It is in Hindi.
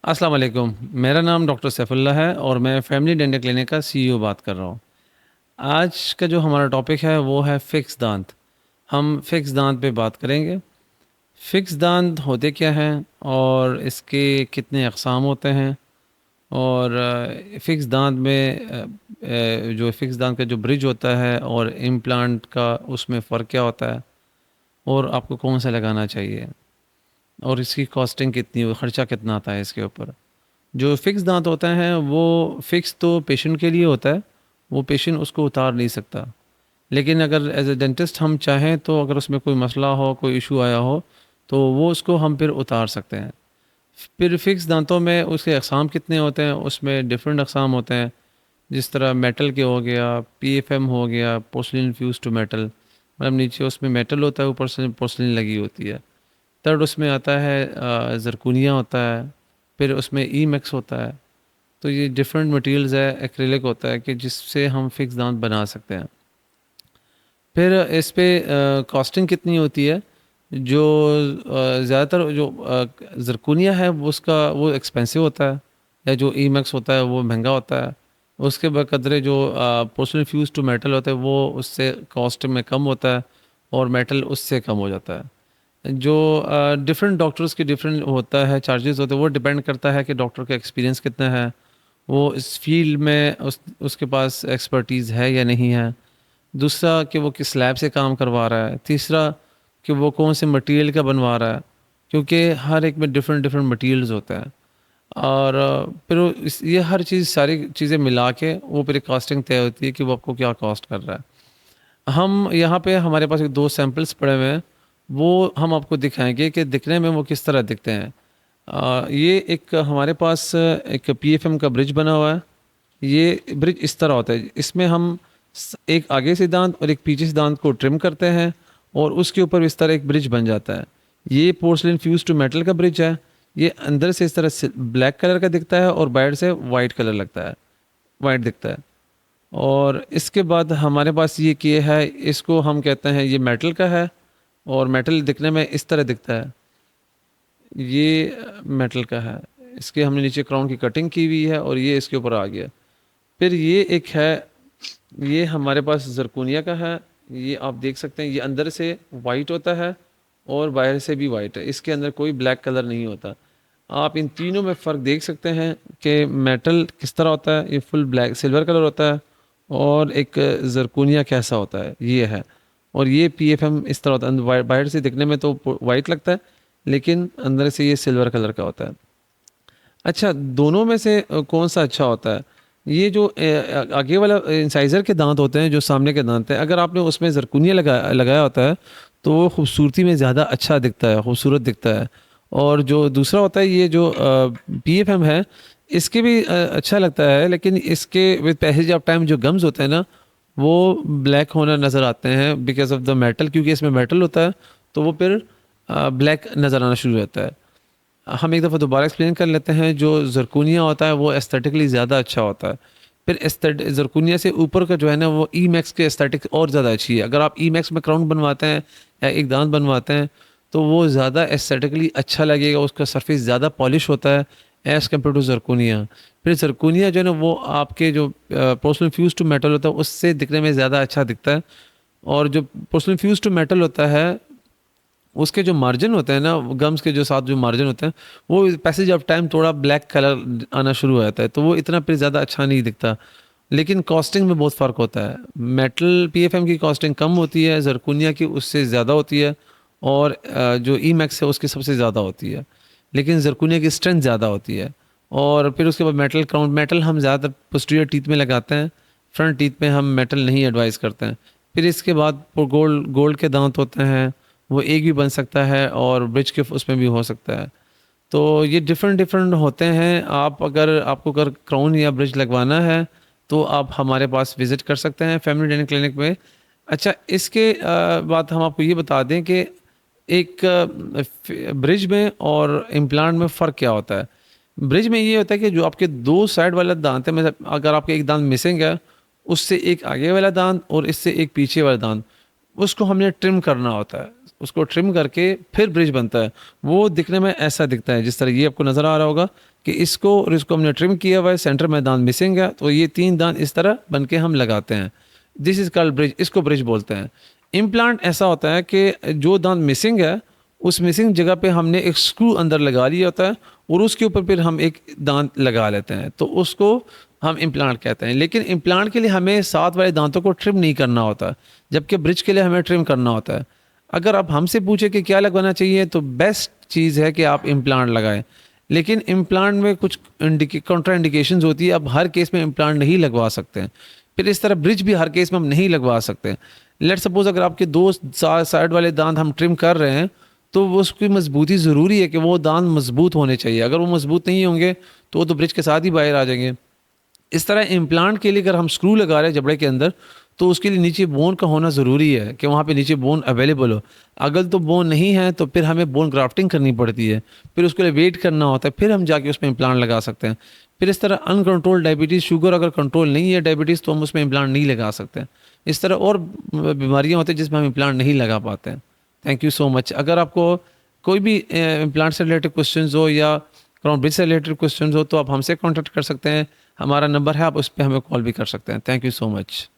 अस्सलाम वालेकुम। मेरा नाम डॉक्टर सैफुल्लाह है और मैं फैमिली डेंटल क्लिनिक का सीईओ बात कर रहा हूँ। आज का जो हमारा टॉपिक है वो है फ़िक्स दांत। हम फ़िक्स दांत पे बात करेंगे। फ़िक्स दांत होते क्या हैं और इसके कितने अक़साम होते हैं और फ़िक्स दांत में जो फ़िक्स दांत का जो ब्रिज होता है और इम्प्लांट का उसमें फ़र्क क्या होता है और आपको कौन सा लगाना चाहिए और इसकी कॉस्टिंग कितनी ख़र्चा कितना आता है इसके ऊपर। जो फिक्स दांत होता है वो फिक्स तो पेशेंट के लिए होता है, वो पेशेंट उसको उतार नहीं सकता। लेकिन अगर एज ए डेंटिस्ट हम चाहें तो अगर उसमें कोई मसला हो, कोई इशू आया हो, तो वो उसको हम फिर उतार सकते हैं। फिर फिक्स दांतों में उसके अक़साम कितने होते हैं, उसमें डिफरेंट अक़साम होते हैं। जिस तरह मेटल के हो गया, पीएफएम हो गया, पोर्सलिन फ्यूज टू मेटल, मतलब नीचे उसमें मेटल होता है, ऊपर से पोर्सलिन लगी होती है। थर्ड उसमें आता है ज़रकूनिया होता है, फिर उसमें ई मैक्स होता है। तो ये डिफरेंट मटेरियल्स है, एक्रिलिक होता है कि जिससे हम फिक्स दांत बना सकते हैं। फिर इस पे कॉस्टिंग कितनी होती है। जो ज़्यादातर जो ज़रकूनिया है वो उसका वो एक्सपेंसिव होता है, या जो ई मैक्स होता है वो महंगा होता है। उसके बकदरे जो पोर्सलिन फ्यूज टू मेटल होता है वो उससे कॉस्ट में कम होता है और मेटल उससे कम हो जाता है। जो डिफरेंट डॉक्टर्स की डिफरेंट होता है चार्जेस होते हैं, वो डिपेंड करता है कि डॉक्टर का एक्सपीरियंस कितना है, वो इस फील्ड में उसके पास एक्सपर्टीज़ है या नहीं है। दूसरा कि वो किस लैब से काम करवा रहा है। तीसरा कि वो कौन से मटेरियल का बनवा रहा है, क्योंकि हर एक में डिफरेंट डिफरेंट मटेरियल्स होते हैं। और फिर ये हर चीज़ सारी चीज़ें मिला के वो फिर कॉस्टिंग तय होती है कि वो आपको क्या कॉस्ट कर रहा है। हम यहाँ पे हमारे पास एक दो सैंपल्स पड़े हुए हैं, वो हम आपको दिखाएंगे कि दिखने में वो किस तरह दिखते हैं। ये एक हमारे पास एक पीएफएम का ब्रिज बना हुआ है। ये ब्रिज इस तरह होता है, इसमें हम एक आगे से दांत और एक पीछे से दांत को ट्रिम करते हैं और उसके ऊपर इस तरह एक ब्रिज बन जाता है। ये पोर्सलिन फ्यूज टू मेटल का ब्रिज है। ये अंदर से इस तरह से ब्लैक कलर का दिखता है और बाहर से वाइट कलर लगता है, वाइट दिखता है। और इसके बाद हमारे पास ये किए है, इसको हम कहते हैं ये मेटल का है और मेटल दिखने में इस तरह दिखता है। ये मेटल का है, इसके हमने नीचे क्राउन की कटिंग की हुई है और ये इसके ऊपर आ गया। फिर ये एक है, ये हमारे पास जरकूनिया का है। ये आप देख सकते हैं, ये अंदर से वाइट होता है और बाहर से भी वाइट है, इसके अंदर कोई ब्लैक कलर नहीं होता। आप इन तीनों में फ़र्क देख सकते हैं कि मेटल किस तरह होता है, ये फुल ब्लैक सिल्वर कलर होता है, और एक जरकूनिया कैसा होता है ये है। और ये पीएफएम इस तरह होता है, बाहर से दिखने में तो वाइट लगता है लेकिन अंदर से ये सिल्वर कलर का होता है। अच्छा, दोनों में से कौन सा अच्छा होता है? ये जो आगे वाला इंसाइज़र के दांत होते हैं, जो सामने के दांत हैं, अगर आपने उसमें ज़रकूनिया लगाया होता है तो वो खूबसूरती में ज़्यादा अच्छा दिखता है, खूबसूरत दिखता है। और जो दूसरा होता है, ये जो पीएफएम है, इसके भी अच्छा लगता है, लेकिन इसके विद पैसेज ऑफ टाइम जो गम्स होते हैं ना, वो ब्लैक होना नज़र आते हैं बिकॉज ऑफ द मेटल, क्योंकि इसमें मेटल होता है तो वो फिर ब्लैक नज़र आना शुरू हो जाता है। हम एक दफ़ा दोबारा एक्सप्लेन कर लेते हैं। जो ज़रकूनिया होता है वो एस्थेटिकली ज़्यादा अच्छा होता है। फिर ज़रकूनिया से ऊपर का जो है ना, वो ई मैक्स के एस्थेटिक और ज़्यादा अच्छी है। अगर आप ई मैक्स में क्राउन बनवाते हैं या एक दांत बनवाते हैं तो वो ज़्यादा एस्थेटिकली अच्छा लगेगा, उसका सरफेस ज़्यादा पॉलिश होता है एज़ कम्पेयर टू ज़रकूनिया। फिर ज़रकूनिया जो है ना, वो आपके जो पोर्सलिन फ्यूज टू मेटल होता है उससे दिखने में ज़्यादा अच्छा दिखता है। और जो पोर्सलिन फ्यूज टू मेटल होता है, उसके जो मार्जिन होते हैं ना, गम्स के जो साथ जो मार्जिन होते हैं, वो पैसेज ऑफ टाइम थोड़ा ब्लैक कलर आना शुरू हो जाता है, तो वो इतना फिर ज़्यादा अच्छा नहीं दिखता। लेकिन कॉस्टिंग में बहुत फ़र्क होता है। मेटल पीएफएम की कॉस्टिंग कम होती है, ज़रकूनिया की उससे ज़्यादा होती है, और जो ई मैक्स है उसकी सबसे ज़्यादा होती है। लेकिन ज़रकूनिया की स्ट्रेंथ ज़्यादा होती है। और फिर उसके बाद मेटल क्राउन, मेटल हम ज़्यादातर पोस्टीरियर टीथ में लगाते हैं, फ्रंट टीथ में हम मेटल नहीं एडवाइस करते हैं। फिर इसके बाद गोल्ड गोल्ड के दांत होते हैं, वो एक भी बन सकता है और ब्रिज के उसमें भी हो सकता है। तो ये डिफरेंट डिफरेंट होते हैं। आपको अगर क्राउन या ब्रिज लगवाना है तो आप हमारे पास विज़िट कर सकते हैं फैमिली डेंटल क्लिनिक में। अच्छा, इसके बाद हम आपको ये बता दें कि एक ब्रिज में और इम्प्लांट में फ़र्क क्या होता है। ब्रिज में ये होता है कि जो आपके दो साइड वाला दांत है, मतलब अगर आपके एक दांत मिसिंग है, उससे एक आगे वाला दांत और इससे एक पीछे वाला दांत, उसको हमने ट्रिम करना होता है। उसको ट्रिम करके फिर ब्रिज बनता है। वो दिखने में ऐसा दिखता है, जिस तरह ये आपको नज़र आ रहा होगा कि इसको और इसको हमने ट्रिम किया हुआ है, सेंटर में दांत मिसिंग है, तो ये 3 दांत इस तरह बन के हम लगाते हैं। दिस इज़ कॉल्ड ब्रिज, इसको ब्रिज बोलते हैं। इम्प्लांट ऐसा होता है कि जो दांत मिसिंग है, उस मिसिंग जगह पे हमने एक स्क्रू अंदर लगा लिया होता है और उसके ऊपर फिर हम एक दांत लगा लेते हैं, तो उसको हम इम्प्लांट कहते हैं। लेकिन इम्प्लांट के लिए हमें साथ वाले दांतों को ट्रिम नहीं करना होता, जबकि ब्रिज के लिए हमें ट्रिम करना होता है। अगर आप हमसे पूछे कि क्या लगवाना चाहिए, तो बेस्ट चीज़ है कि आप इम्प्लांट लगाएं। लेकिन इम्प्लांट में कुछ कॉन्ट्रा इंडिकेशंस होती है, आप हर केस में इम्प्लांट नहीं लगवा सकते हैं। फिर इस तरह ब्रिज भी हर केस में हम नहीं लगवा सकते। लेट सपोज अगर आपके दो साइड वाले दांत हम ट्रिम कर रहे हैं, तो वो उसकी मजबूती ज़रूरी है कि वो दांत मजबूत होने चाहिए। अगर वो मजबूत नहीं होंगे तो वो तो ब्रिज के साथ ही बाहर आ जाएंगे। इस तरह इम्प्लांट के लिए अगर हम स्क्रू लगा रहे हैं जबड़े के अंदर, तो उसके लिए नीचे बोन का होना ज़रूरी है कि वहाँ पे नीचे बोन अवेलेबल हो। अगर तो बोन नहीं है तो फिर हमें बोन ग्राफ्टिंग करनी पड़ती है, फिर उसके लिए वेट करना होता है, फिर हम जाके उसमें इम्प्लांट लगा सकते हैं। फिर इस तरह अनकंट्रोल डायबिटीज़, शुगर अगर कंट्रोल नहीं है डायबिटीज़, तो हम उसमें इम्प्लांट नहीं लगा सकते। इस तरह और बीमारियाँ होती हैं जिसमें हम इम्प्लांट नहीं लगा पाते हैं। Thank you so much. अगर आपको कोई भी इम्प्लांट से रिलेटेड क्वेश्चंस हो या क्राउन ब्रिज से रिलेटेड क्वेश्चंस हो, तो आप हमसे कांटेक्ट कर सकते हैं। हमारा नंबर है, आप उस पर हमें कॉल भी कर सकते हैं। Thank you so much.